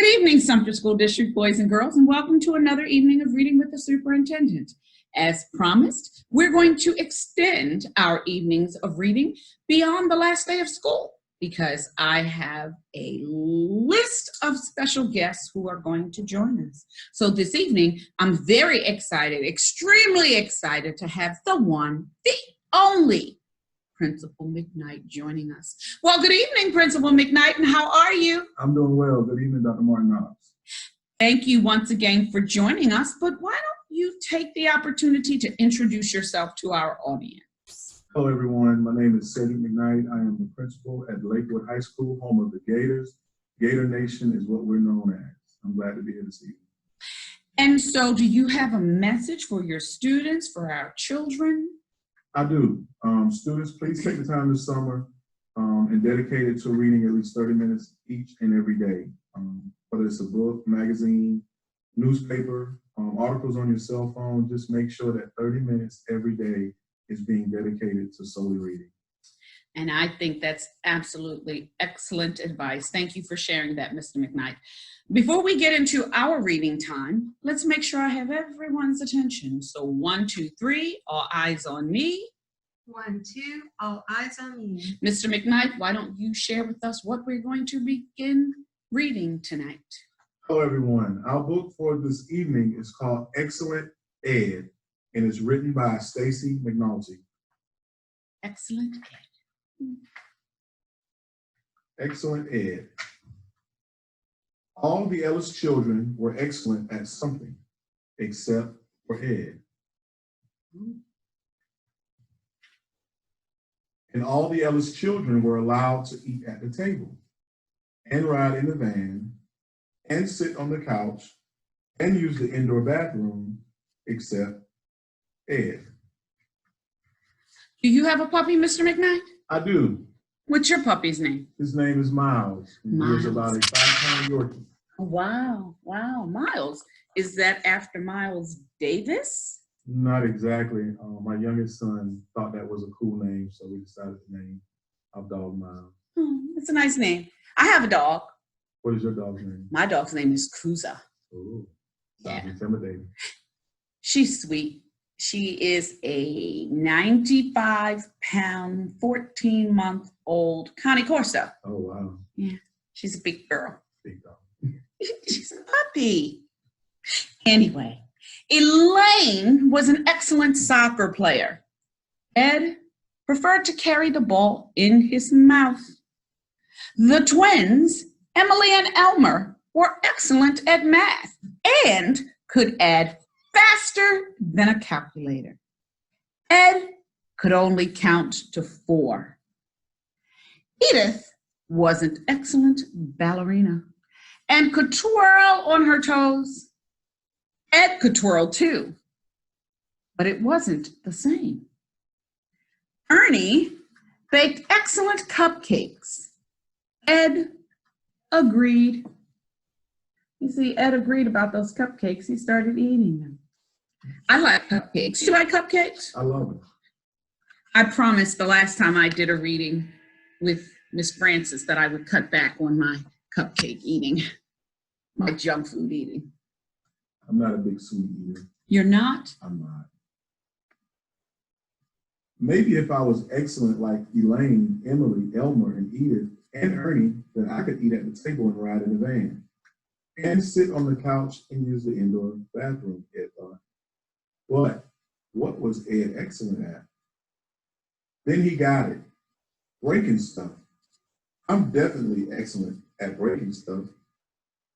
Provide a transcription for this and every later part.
Good evening, Sumter School District boys and girls, and welcome to another evening of Reading with the Superintendent. As promised, we're going to extend our evenings of reading beyond the last day of school because I have a list of special guests who are going to join us. So this evening, I'm very excited, extremely excited to have the one, the only Principal McKnight joining us. Well, good evening, Principal McKnight, and how are you? I'm doing well. Good evening, Dr. Martin-Knox. Thank you once again for joining us, but why don't you take the opportunity to introduce yourself to our audience? Hello, everyone. My name is Cedric McKnight. I am the principal at Lakewood High School, home of the Gators. Gator Nation is what we're known as. I'm glad to be here this evening. And so do you have a message for your students, for our children? I do. Students, please take the time this summer and dedicate it to reading at least 30 minutes each and every day. Whether it's a book, magazine, newspaper, articles on your cell phone, just make sure that 30 minutes every day is being dedicated to solely reading. And I think that's absolutely excellent advice. Thank you for sharing that, Mr. McKnight. Before we get into our reading time, let's make sure I have everyone's attention. So 1, 2, 3, all eyes on me. 1, 2, all eyes on you. Mr. McKnight, why don't you share with us what we're going to begin reading tonight? Hello, everyone. Our book for this evening is called Excellent Ed, and it's written by Stacy McNulty. Excellent Ed. Excellent Ed. All the Ellis children were excellent at something, except for Ed. And all the Ellis children were allowed to eat at the table, and ride in the van, and sit on the couch, and use the indoor bathroom, except Ed. Do you have a puppy, Mr. McKnight? I do. What's your puppy's name? His name is Miles. He is about a 5-pound Yorkie. Wow, wow, Miles. Is that after Miles Davis? Not exactly. My youngest son thought that was a cool name, so we decided to name our dog Miles. It's a nice name. I have a dog. What is your dog's name? My dog's name is Kuza. Oh, Yeah. intimidating. She's sweet. She is a 95-pound, 14-month-old Connie Corso. Oh, wow. Yeah, she's a big girl. Big dog. She's a puppy. Anyway, Elaine was an excellent soccer player. Ed preferred to carry the ball in his mouth. The twins, Emily and Elmer, were excellent at math and could add faster than a calculator. Ed could only count to 4. Edith was an excellent ballerina and could twirl on her toes. Ed could twirl too, but it wasn't the same. Ernie baked excellent cupcakes. Ed agreed. You see, Ed agreed about those cupcakes. He started eating them. I like cupcakes. You like cupcakes? I love it. I promised the last time I did a reading with Miss Francis that I would cut back on my cupcake eating, my junk food eating. I'm not a big sweet eater. You're not? I'm not. Maybe if I was excellent like Elaine, Emily, Elmer, and Edith, and Ernie, then I could eat at the table and ride in the van, and sit on the couch and use the indoor bathroom, Ed thought. But what was Ed excellent at? Then he got it. Breaking stuff. I'm definitely excellent at breaking stuff.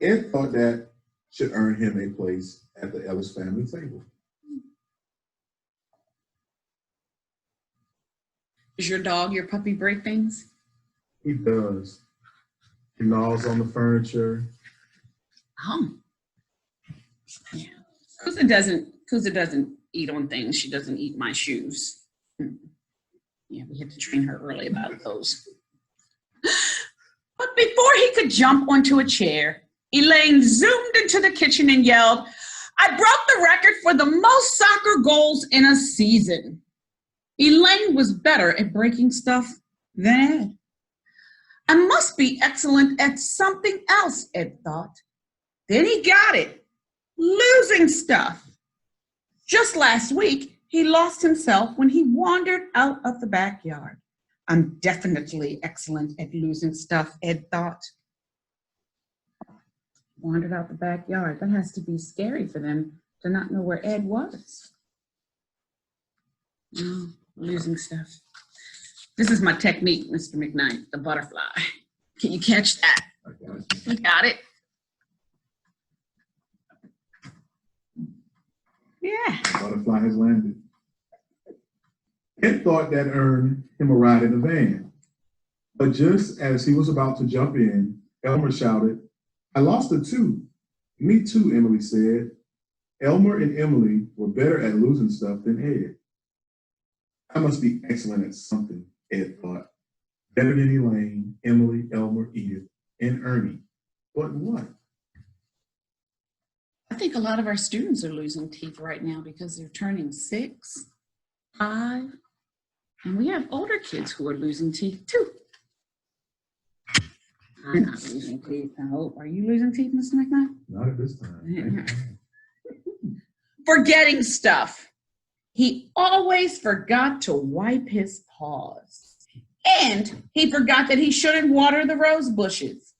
Ed thought that should earn him a place at the Ellis family table. Does your dog, your puppy, break things? He does. He gnaws on the furniture. Oh. Yeah. Kuza doesn't eat on things. She doesn't eat my shoes. Yeah, we had to train her early about those. But before he could jump onto a chair, Elaine zoomed into the kitchen and yelled, "I broke the record for the most soccer goals in a season." Elaine was better at breaking stuff than Ed. I must be excellent at something else, Ed thought. Then he got it. Losing stuff. Just last week, he lost himself when he wandered out of the backyard. I'm definitely excellent at losing stuff, Ed thought. Wandered out the backyard. That has to be scary for them to not know where Ed was. No, losing stuff. This is my technique, Mr. McKnight, the butterfly. Can you catch that? I got you. You got it? Yeah. The butterfly has landed. Ed thought that earned him a ride in the van. But just as he was about to jump in, Elmer shouted, "I lost it too." "Me too," Emily said. Elmer and Emily were better at losing stuff than Ed. I must be excellent at something, Ed thought. Better than Elaine, Emily, Elmer, Edith, and Ernie. But what? I think a lot of our students are losing teeth right now because they're turning 6, 5, and we have older kids who are losing teeth too. I'm not losing teeth, I hope. Are you losing teeth, Mr. McKnight? Not at this time. Forgetting stuff. He always forgot to wipe his paws. And he forgot that he shouldn't water the rose bushes.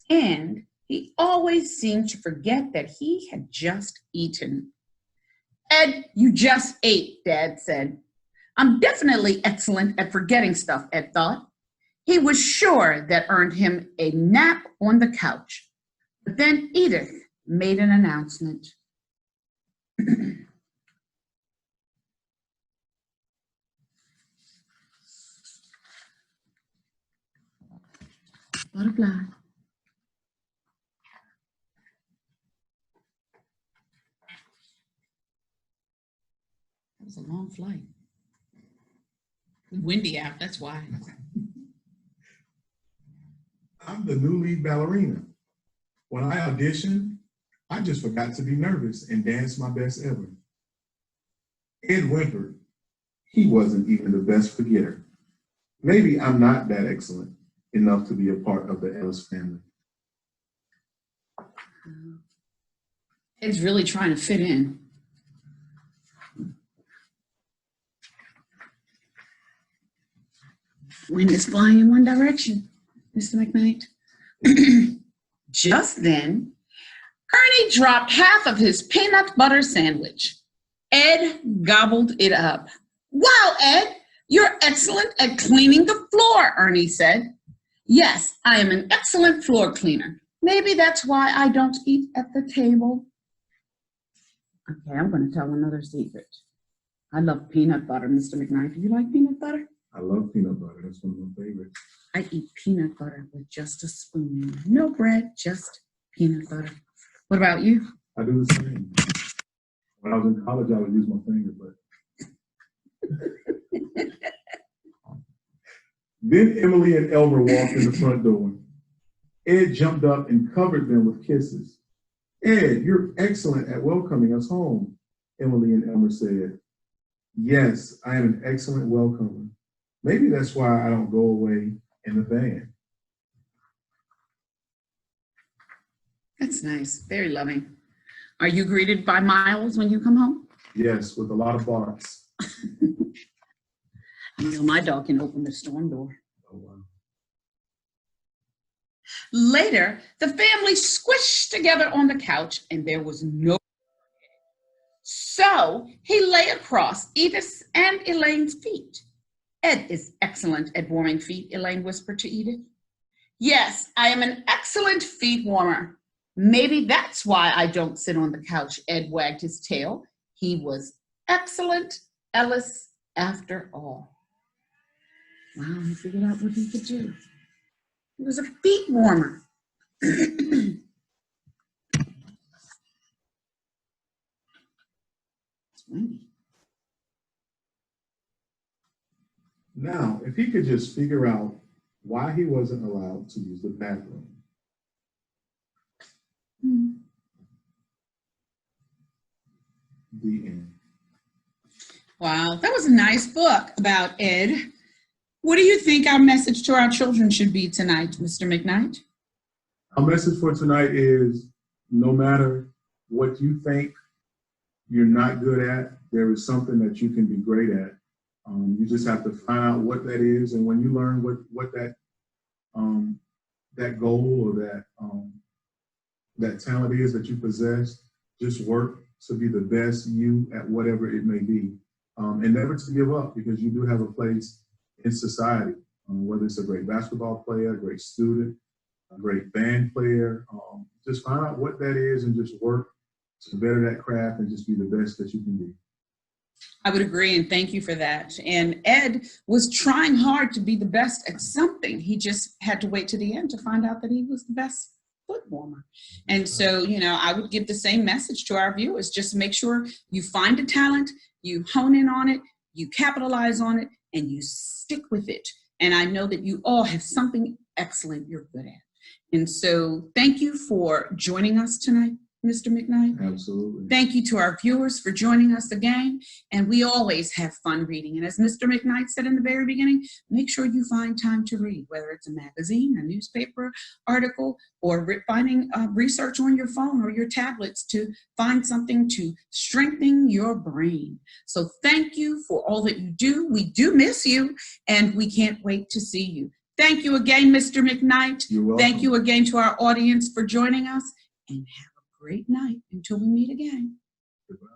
And he always seemed to forget that he had just eaten. "Ed, you just ate," Dad said. "I'm definitely excellent at forgetting stuff," Ed thought. He was sure that earned him a nap on the couch. But then Edith made an announcement. Butterfly. That was a long flight. Windy out, that's why. I'm the new lead ballerina. When I auditioned, I just forgot to be nervous and dance my best ever. Ed whimpered. He wasn't even the best forgetter. Maybe I'm not that excellent enough to be a part of the Ellis family. Ed's really trying to fit in. Wind is flying in one direction, Mr. McKnight. Just then, Ernie dropped half of his peanut butter sandwich. Ed gobbled it up. "Wow, Ed, you're excellent at cleaning the floor," Ernie said. "Yes, I am an excellent floor cleaner. Maybe that's why I don't eat at the table." Okay, I'm going to tell another secret. I love peanut butter, Mr. McKnight. Do you like peanut butter? I love peanut butter. That's one of my favorites. I eat peanut butter with just a spoon. No bread, just peanut butter. What about you? I do the same. When I was in college, I would use my finger, but. Then Emily and Elmer walked in the front door. Ed jumped up and covered them with kisses. "Ed, you're excellent at welcoming us home," Emily and Elmer said. "Yes, I am an excellent welcomer. Maybe that's why I don't go away in the van." That's nice. Very loving. Are you greeted by Miles when you come home? Yes, with a lot of barks. I know my dog can open the storm door. Oh, wow. Later, the family squished together on the couch and there was no. So he lay across Edith's and Elaine's feet. "Ed is excellent at warming feet," Elaine whispered to Edith. "Yes, I am an excellent feet warmer. Maybe that's why I don't sit on the couch," Ed wagged his tail. He was excellent Ellis after all. Wow, he figured out what he could do. He was a feet warmer. It's windy. Now, if he could just figure out why he wasn't allowed to use the bathroom. The end. Wow, that was a nice book about Ed. What do you think our message to our children should be tonight, Mr. McKnight? Our message for tonight is no matter what you think you're not good at, there is something that you can be great at. You just have to find out what that is, and when you learn what that goal or that talent is that you possess, just work to be the best you at whatever it may be, and never to give up, because you do have a place in society, whether it's a great basketball player, a great student, a great band player. Just find out what that is and just work to better that craft and just be the best that you can be. I would agree, and thank you for that. And Ed was trying hard to be the best at something. He just had to wait to the end to find out that he was the best foot warmer. And so, I would give the same message to our viewers. Just make sure you find a talent, you hone in on it, you capitalize on it, and you stick with it. And I know that you all have something excellent you're good at. And so thank you for joining us tonight, Mr. McKnight. Absolutely. Thank you to our viewers for joining us again. And we always have fun reading. And as Mr. McKnight said in the very beginning, make sure you find time to read, whether it's a magazine, a newspaper article, or finding research on your phone or your tablets to find something to strengthen your brain. So thank you for all that you do. We do miss you, and we can't wait to see you. Thank you again, Mr. McKnight. You're welcome. Thank you again to our audience for joining us, and have a great night until we meet again. Goodbye.